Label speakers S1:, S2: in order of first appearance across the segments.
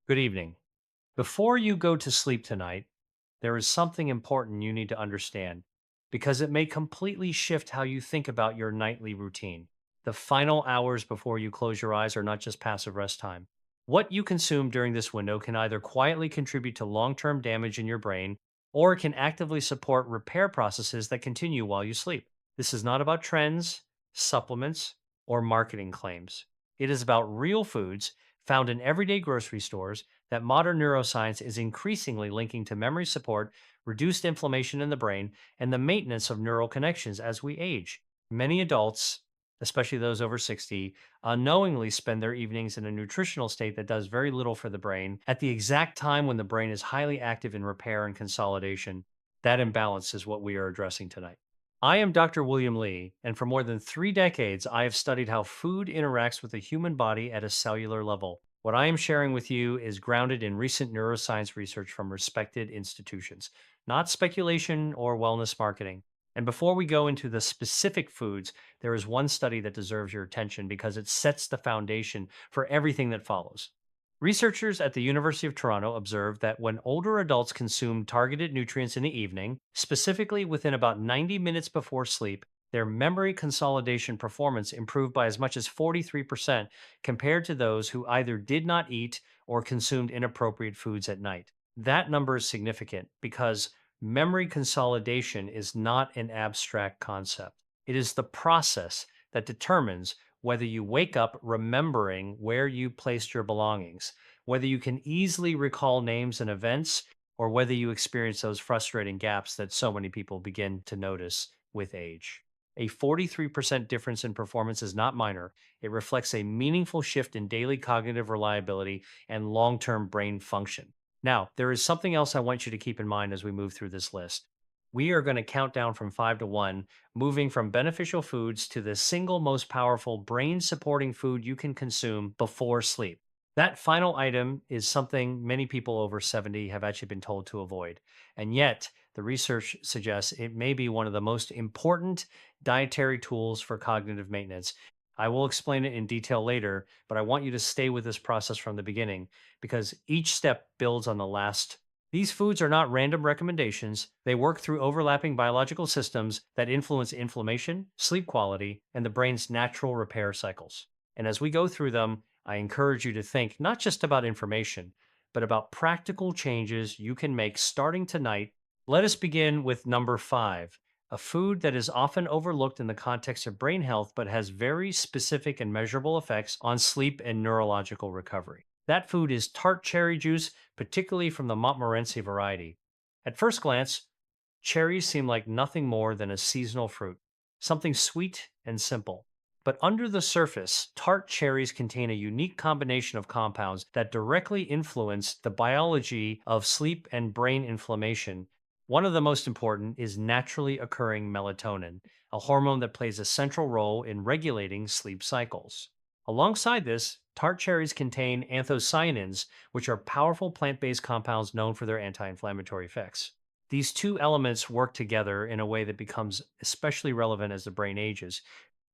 S1: Good evening. Before you go to sleep tonight, there is something important you need to understand because it may completely shift how you think about your nightly routine. The final hours before you close your eyes are not just passive rest time. What you consume during this window can either quietly contribute to long term damage in your brain or it can actively support repair processes that continue while you sleep. This is not about trends, supplements, or marketing claims. It is about real foods found in everyday grocery stores that modern neuroscience is increasingly linking to memory support, reduced inflammation in the brain, and the maintenance of neural connections as we age. Many adults, especially those over 60, unknowingly spend their evenings in a nutritional state that does very little for the brain at the exact time when the brain is highly active in repair and consolidation. That imbalance is what we are addressing tonight. I am Dr. William Lee, and for more than 3 decades, I have studied how food interacts with the human body at a cellular level. What I am sharing with you is grounded in recent neuroscience research from respected institutions, not speculation or wellness marketing. And before we go into the specific foods, there is one study that deserves your attention because it sets the foundation for everything that follows. Researchers at the University of Toronto observed that when older adults consume targeted nutrients in the evening, specifically within about 90 minutes before sleep, their memory consolidation performance improved by as much as 43% compared to those who either did not eat or consumed inappropriate foods at night. That number is significant because memory consolidation is not an abstract concept. It is the process that determines whether you wake up remembering where you placed your belongings, whether you can easily recall names and events, or whether you experience those frustrating gaps that so many people begin to notice with age. A 43% difference in performance is not minor. It reflects a meaningful shift in daily cognitive reliability and long term brain function. Now, there is something else I want you to keep in mind as we move through this list. We are going to count down from 5 to 1, moving from beneficial foods to the single most powerful brain supporting food you can consume before sleep. That final item is something many people over 70 have actually been told to avoid. And yet, the research suggests it may be one of the most important dietary tools for cognitive maintenance. I will explain it in detail later, but I want you to stay with this process from the beginning because each step builds on the last. These foods are not random recommendations. They work through overlapping biological systems that influence inflammation, sleep quality, and the brain's natural repair cycles. And as we go through them, I encourage you to think not just about information, but about practical changes you can make starting tonight. Let us begin with number 5, a food that is often overlooked in the context of brain health, but has very specific and measurable effects on sleep and neurological recovery. That food is tart cherry juice, particularly from the Montmorency variety. At first glance, cherries seem like nothing more than a seasonal fruit, something sweet and simple. But under the surface, tart cherries contain a unique combination of compounds that directly influence the biology of sleep and brain inflammation. One of the most important is naturally occurring melatonin, a hormone that plays a central role in regulating sleep cycles. Alongside this, tart cherries contain anthocyanins, which are powerful plant based compounds known for their anti inflammatory effects. These two elements work together in a way that becomes especially relevant as the brain ages.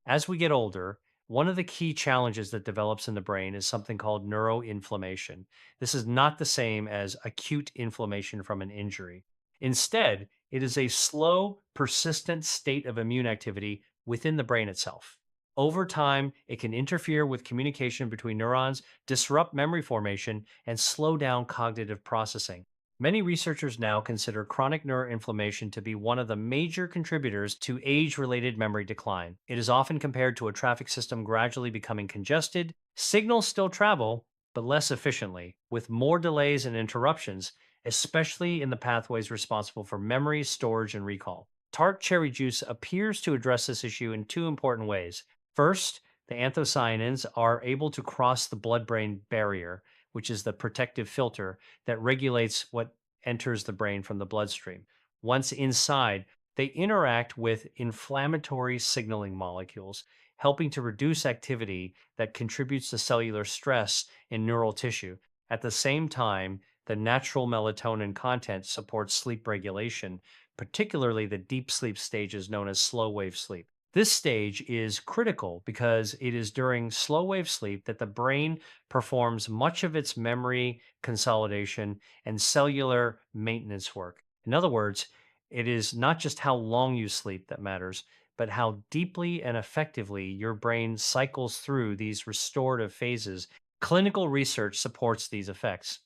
S1: As we get older, one of the key challenges that develops in the brain is something called neuroinflammation. This is not the same as acute inflammation from an injury. Instead, it is a slow, persistent state of immune activity within the brain itself. Over time, it can interfere with communication between neurons, disrupt memory formation, and slow down cognitive processing. Many researchers now consider chronic neuroinflammation to be one of the major contributors to age related memory decline. It is often compared to a traffic system gradually becoming congested. Signals still travel, but less efficiently, with more delays and interruptions, especially in the pathways responsible for memory, storage, and recall. Tart cherry juice appears to address this issue in two important ways. First, the anthocyanins are able to cross the blood brain barrier, which is the protective filter that regulates what enters the brain from the bloodstream. Once inside, they interact with inflammatory signaling molecules, helping to reduce activity that contributes to cellular stress in neural tissue. At the same time, the natural melatonin content supports sleep regulation, particularly the deep sleep stages known as slow wave sleep. This stage is critical because it is during slow wave sleep that the brain performs much of its memory consolidation and cellular maintenance work. In other words, it is not just how long you sleep that matters, but how deeply and effectively your brain cycles through these restorative phases. Clinical research supports these effects.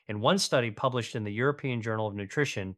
S1: In one study published in the European Journal of Nutrition,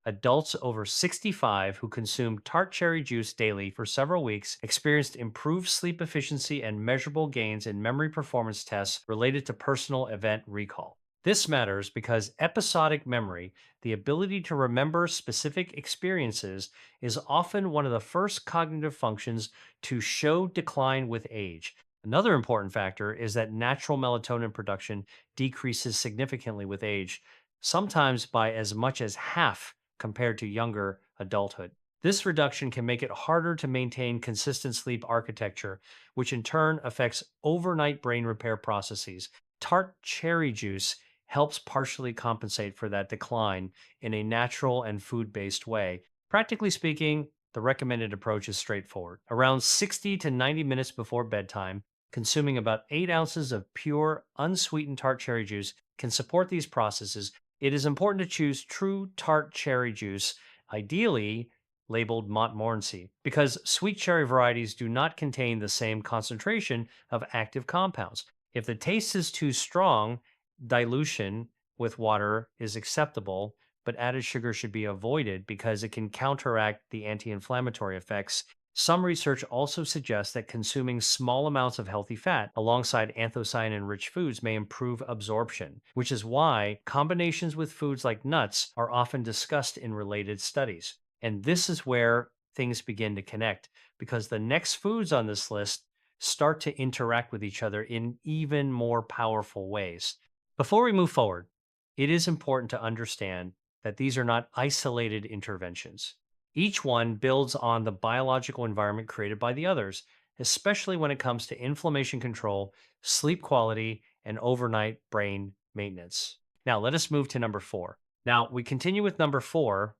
S1: adults over 65 who consumed tart cherry juice daily for several weeks experienced improved sleep efficiency and measurable gains in memory performance tests related to personal event recall. This matters because episodic memory, the ability to remember specific experiences, is often one of the first cognitive functions to show decline with age. Another important factor is that natural melatonin production decreases significantly with age, sometimes by as much as half compared to younger adulthood. This reduction can make it harder to maintain consistent sleep architecture, which in turn affects overnight brain repair processes. Tart cherry juice helps partially compensate for that decline in a natural and food based way. Practically speaking, the recommended approach is straightforward. Around 60 to 90 minutes before bedtime, consuming about 8 ounces of pure, unsweetened tart cherry juice can support these processes. It is important to choose true tart cherry juice, ideally labeled Montmorency, because sweet cherry varieties do not contain the same concentration of active compounds. If the taste is too strong, dilution with water is acceptable, but added sugar should be avoided because it can counteract the anti inflammatory effects. Some research also suggests that consuming small amounts of healthy fat alongside anthocyanin rich foods may improve absorption, which is why combinations with foods like nuts are often discussed in related studies. And this is where things begin to connect because the next foods on this list start to interact with each other in even more powerful ways. Before we move forward, it is important to understand that these are not isolated interventions. Each one builds on the biological environment created by the others, especially when it comes to inflammation control, sleep quality, and overnight brain maintenance. Now, let us move to number four. Now, we continue with number four,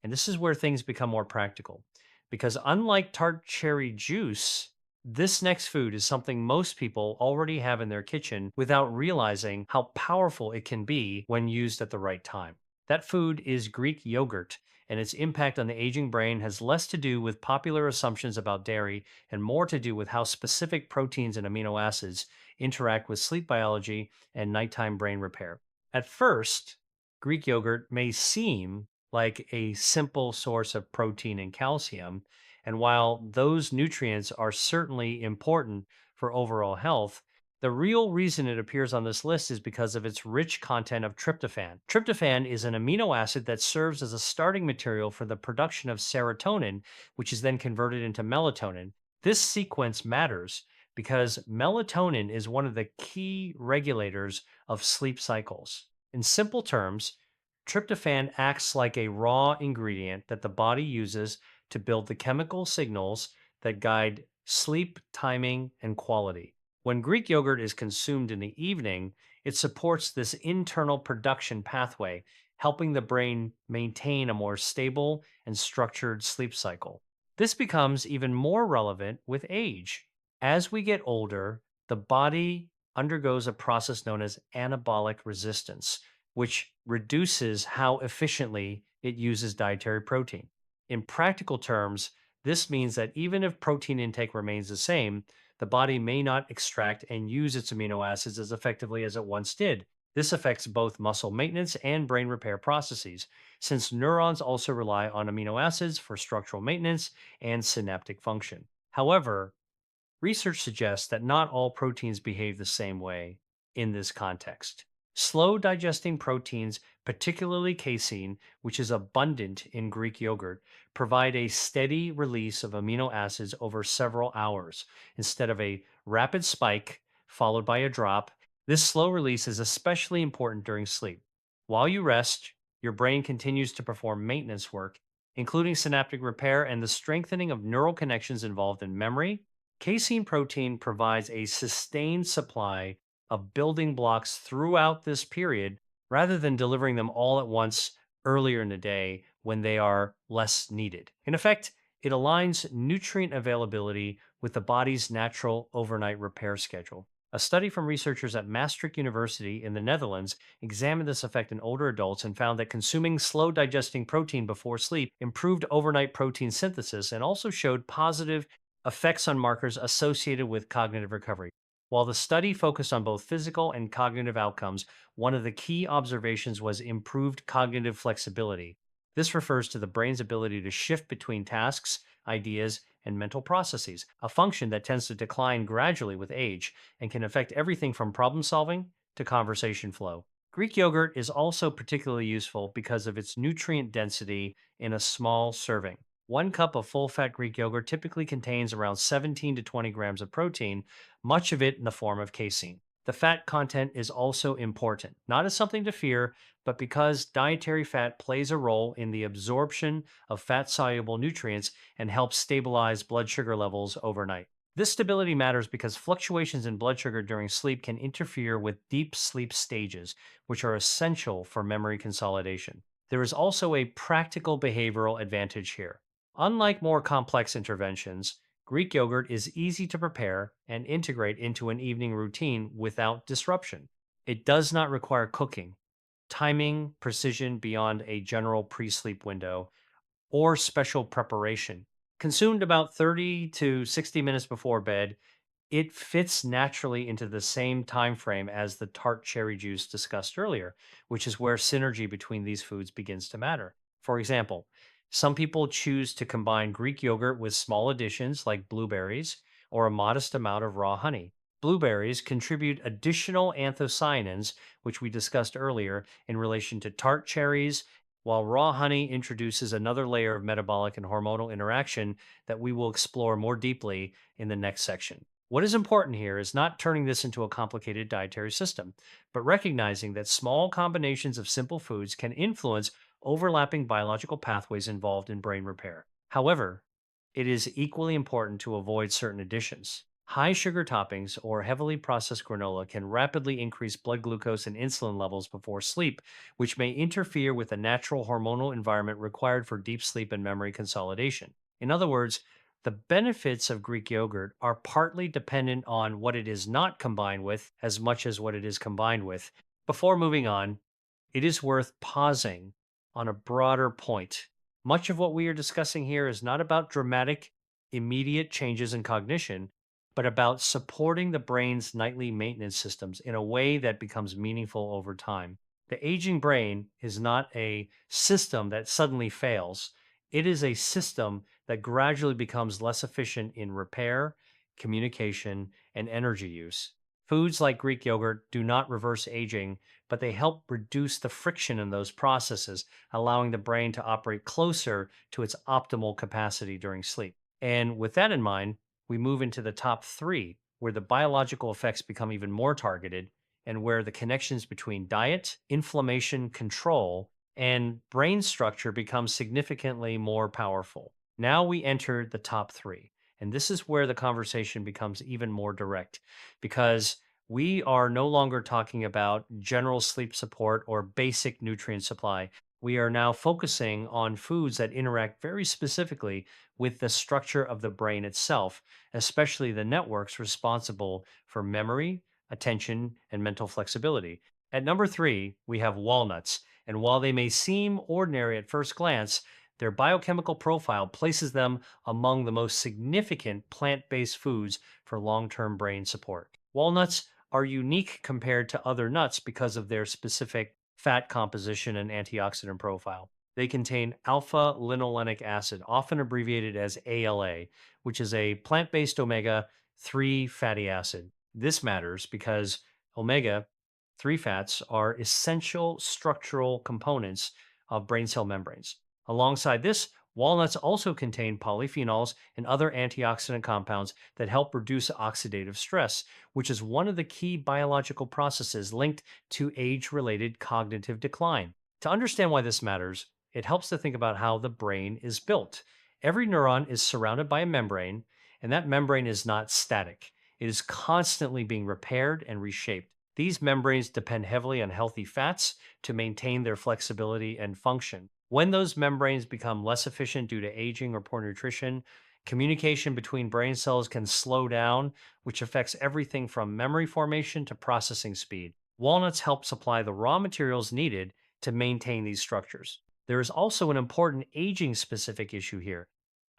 S1: and this is where things become more practical. Because unlike tart cherry juice, this next food is something most people already have in their kitchen without realizing how powerful it can be when used at the right time. That food is Greek yogurt, and its impact on the aging brain has less to do with popular assumptions about dairy and more to do with how specific proteins and amino acids interact with sleep biology and nighttime brain repair. At first, Greek yogurt may seem like a simple source of protein and calcium, and while those nutrients are certainly important for overall health, the real reason it appears on this list is because of its rich content of tryptophan. Tryptophan is an amino acid that serves as a starting material for the production of serotonin, which is then converted into melatonin. This sequence matters because melatonin is one of the key regulators of sleep cycles. In simple terms, tryptophan acts like a raw ingredient that the body uses to build the chemical signals that guide sleep timing and quality. When Greek yogurt is consumed in the evening, it supports this internal production pathway, helping the brain maintain a more stable and structured sleep cycle. This becomes even more relevant with age. As we get older, the body undergoes a process known as anabolic resistance, which reduces how efficiently it uses dietary protein. In practical terms, this means that even if protein intake remains the same, the body may not extract and use its amino acids as effectively as it once did. This affects both muscle maintenance and brain repair processes, since neurons also rely on amino acids for structural maintenance and synaptic function. However, research suggests that not all proteins behave the same way in this context. Slow digesting proteins, particularly casein, which is abundant in Greek yogurt, provide a steady release of amino acids over several hours instead of a rapid spike followed by a drop. This slow release is especially important during sleep. While you rest, your brain continues to perform maintenance work, including synaptic repair and the strengthening of neural connections involved in memory. Casein protein provides a sustained supply of building blocks throughout this period rather than delivering them all at once earlier in the day when they are less needed. In effect, It aligns nutrient availability with the body's natural overnight repair schedule. A study from researchers at Maastricht University in the Netherlands examined this effect in older adults and found that consuming slow digesting protein before sleep improved overnight protein synthesis and also showed positive effects on markers associated with cognitive recovery. While the study focused on both physical and cognitive outcomes, one of the key observations was improved cognitive flexibility. This refers to the brain's ability to shift between tasks, ideas, and mental processes, a function that tends to decline gradually with age and can affect everything from problem solving to conversation flow. Greek yogurt is also particularly useful because of its nutrient density in a small serving. One cup of full fat Greek yogurt typically contains around 17 to 20 grams of protein, much of it in the form of casein. The fat content is also important, not as something to fear, but because dietary fat plays a role in the absorption of fat soluble nutrients and helps stabilize blood sugar levels overnight. This stability matters because fluctuations in blood sugar during sleep can interfere with deep sleep stages, which are essential for memory consolidation. There is also a practical behavioral advantage here. Unlike more complex interventions, Greek yogurt is easy to prepare and integrate into an evening routine without disruption. It does not require cooking, timing, precision beyond a general pre sleep window, or special preparation. Consumed about 30 to 60 minutes before bed, it fits naturally into the same time frame as the tart cherry juice discussed earlier, which is where synergy between these foods begins to matter. For example, some people choose to combine Greek yogurt with small additions like blueberries or a modest amount of raw honey. Blueberries contribute additional anthocyanins, which we discussed earlier in relation to tart cherries, while raw honey introduces another layer of metabolic and hormonal interaction that we will explore more deeply in the next section. What is important here is not turning this into a complicated dietary system, but recognizing that small combinations of simple foods can influence overlapping biological pathways involved in brain repair. However, it is equally important to avoid certain additions. High sugar toppings or heavily processed granola can rapidly increase blood glucose and insulin levels before sleep, which may interfere with the natural hormonal environment required for deep sleep and memory consolidation. In other words, the benefits of Greek yogurt are partly dependent on what it is not combined with as much as what it is combined with. Before moving on, it is worth pausing on a broader point. Much of what we are discussing here is not about dramatic, immediate changes in cognition, but about supporting the brain's nightly maintenance systems in a way that becomes meaningful over time. The aging brain is not a system that suddenly fails. It is a system that gradually becomes less efficient in repair, communication, and energy use. Foods like Greek yogurt do not reverse aging, but they help reduce the friction in those processes, allowing the brain to operate closer to its optimal capacity during sleep. And with that in mind, we move into the top three, where the biological effects become even more targeted and where the connections between diet, inflammation control, and brain structure become significantly more powerful. Now we enter the top three. And this is where the conversation becomes even more direct because we are no longer talking about general sleep support or basic nutrient supply. We are now focusing on foods that interact very specifically with the structure of the brain itself, especially the networks responsible for memory, attention, and mental flexibility. At number three, we have walnuts. And while they may seem ordinary at first glance, their biochemical profile places them among the most significant plant based foods for long term brain support. Walnuts are unique compared to other nuts because of their specific fat composition and antioxidant profile. They contain alpha linolenic acid, often abbreviated as ALA, which is a plant based omega 3 fatty acid. This matters because omega 3 fats are essential structural components of brain cell membranes. Alongside this, walnuts also contain polyphenols and other antioxidant compounds that help reduce oxidative stress, which is one of the key biological processes linked to age related cognitive decline. To understand why this matters, it helps to think about how the brain is built. Every neuron is surrounded by a membrane, and that membrane is not static. It is constantly being repaired and reshaped. These membranes depend heavily on healthy fats to maintain their flexibility and function. When those membranes become less efficient due to aging or poor nutrition, communication between brain cells can slow down, which affects everything from memory formation to processing speed. Walnuts help supply the raw materials needed to maintain these structures. There is also an important aging specific issue here.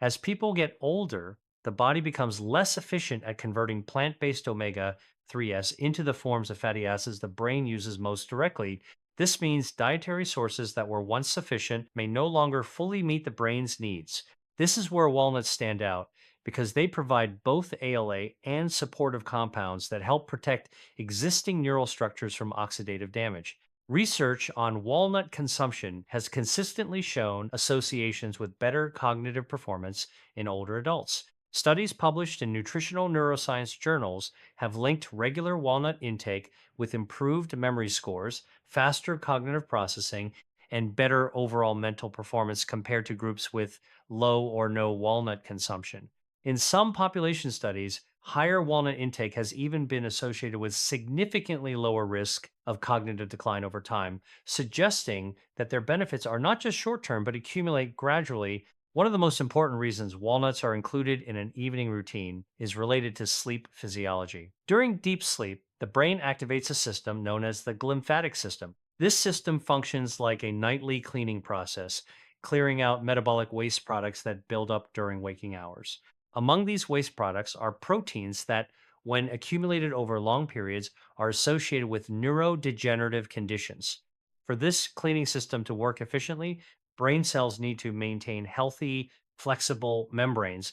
S1: As people get older, the body becomes less efficient at converting plant based omega 3s into the forms of fatty acids the brain uses most directly. This means dietary sources that were once sufficient may no longer fully meet the brain's needs. This is where walnuts stand out because they provide both ALA and supportive compounds that help protect existing neural structures from oxidative damage. Research on walnut consumption has consistently shown associations with better cognitive performance in older adults. Studies published in nutritional neuroscience journals have linked regular walnut intake with improved memory scores, faster cognitive processing, and better overall mental performance compared to groups with low or no walnut consumption. In some population studies, higher walnut intake has even been associated with significantly lower risk of cognitive decline over time, suggesting that their benefits are not just short term but accumulate gradually. One of the most important reasons walnuts are included in an evening routine is related to sleep physiology. During deep sleep, the brain activates a system known as the glymphatic system. This system functions like a nightly cleaning process, clearing out metabolic waste products that build up during waking hours. Among these waste products are proteins that, when accumulated over long periods, are associated with neurodegenerative conditions. For this cleaning system to work efficiently, brain cells need to maintain healthy, flexible membranes.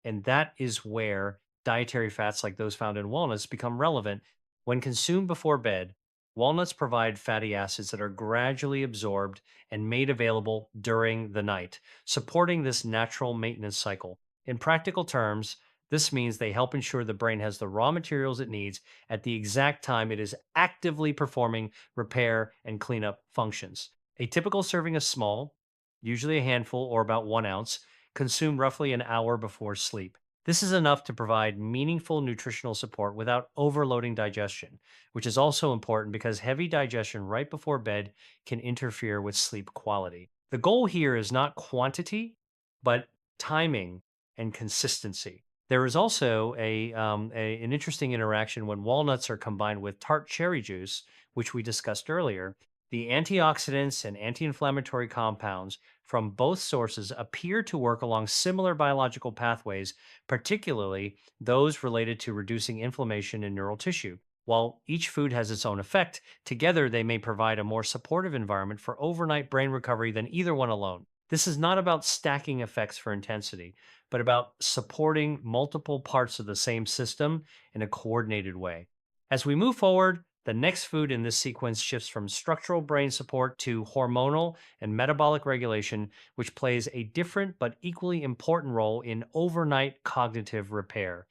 S1: And that is where dietary fats like those found in walnuts become relevant. When consumed before bed, walnuts provide fatty acids that are gradually absorbed and made available during the night, supporting this natural maintenance cycle. In practical terms, this means they help ensure the brain has the raw materials it needs at the exact time it is actively performing repair and cleanup functions. A typical serving is small, usually a handful or about 1 ounce, consumed roughly an hour before sleep. This is enough to provide meaningful nutritional support without overloading digestion, which is also important because heavy digestion right before bed can interfere with sleep quality. The goal here is not quantity, but timing and consistency. There is also an interesting interaction when walnuts are combined with tart cherry juice, which we discussed earlier. The antioxidants and anti inflammatory compounds from both sources appear to work along similar biological pathways, particularly those related to reducing inflammation in neural tissue. While each food has its own effect, together they may provide a more supportive environment for overnight brain recovery than either one alone. This is not about stacking effects for intensity, but about supporting multiple parts of the same system in a coordinated way. As we move forward, the next food in this sequence shifts from structural brain support to hormonal and metabolic regulation, which plays a different but equally important role in overnight cognitive repair.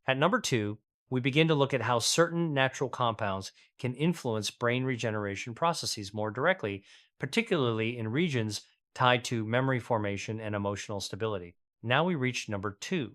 S1: At number two, we begin to look at how certain natural compounds can influence brain regeneration processes more directly, particularly in regions tied to memory formation and emotional stability. Now we reach number two,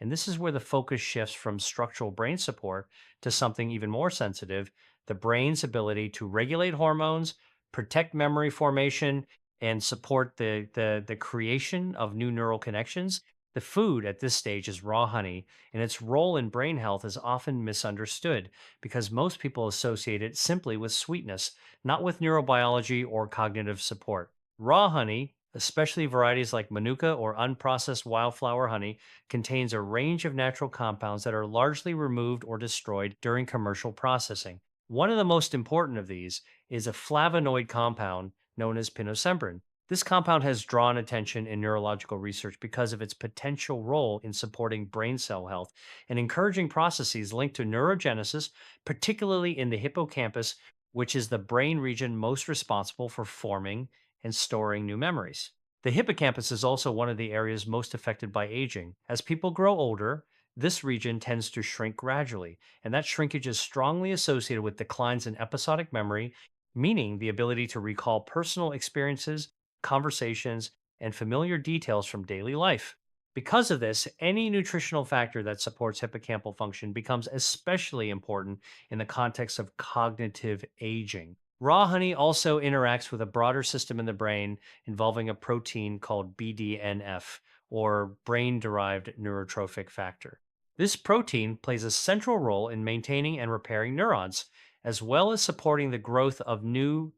S1: and this is where the focus shifts from structural brain support to something even more sensitive: the brain's ability to regulate hormones, protect memory formation, and support the creation of new neural connections. The food at this stage is raw honey, and its role in brain health is often misunderstood because most people associate it simply with sweetness, not with neurobiology or cognitive support. Raw honey, especially varieties like Manuka or unprocessed wildflower honey, contains a range of natural compounds that are largely removed or destroyed during commercial processing. One of the most important of these is a flavonoid compound known as pinosembrin. This compound has drawn attention in neurological research because of its potential role in supporting brain cell health and encouraging processes linked to neurogenesis, particularly in the hippocampus, which is the brain region most responsible for forming and storing new memories. The hippocampus is also one of the areas most affected by aging. As people grow older, this region tends to shrink gradually, and that shrinkage is strongly associated with declines in episodic memory, meaning the ability to recall personal experiences, conversations, and familiar details from daily life. Because of this, any nutritional factor that supports hippocampal function becomes especially important in the context of cognitive aging. Raw honey also interacts with a broader system in the brain involving a protein called BDNF, or brain derived neurotrophic factor. This protein plays a central role in maintaining and repairing neurons, as well as supporting the growth of new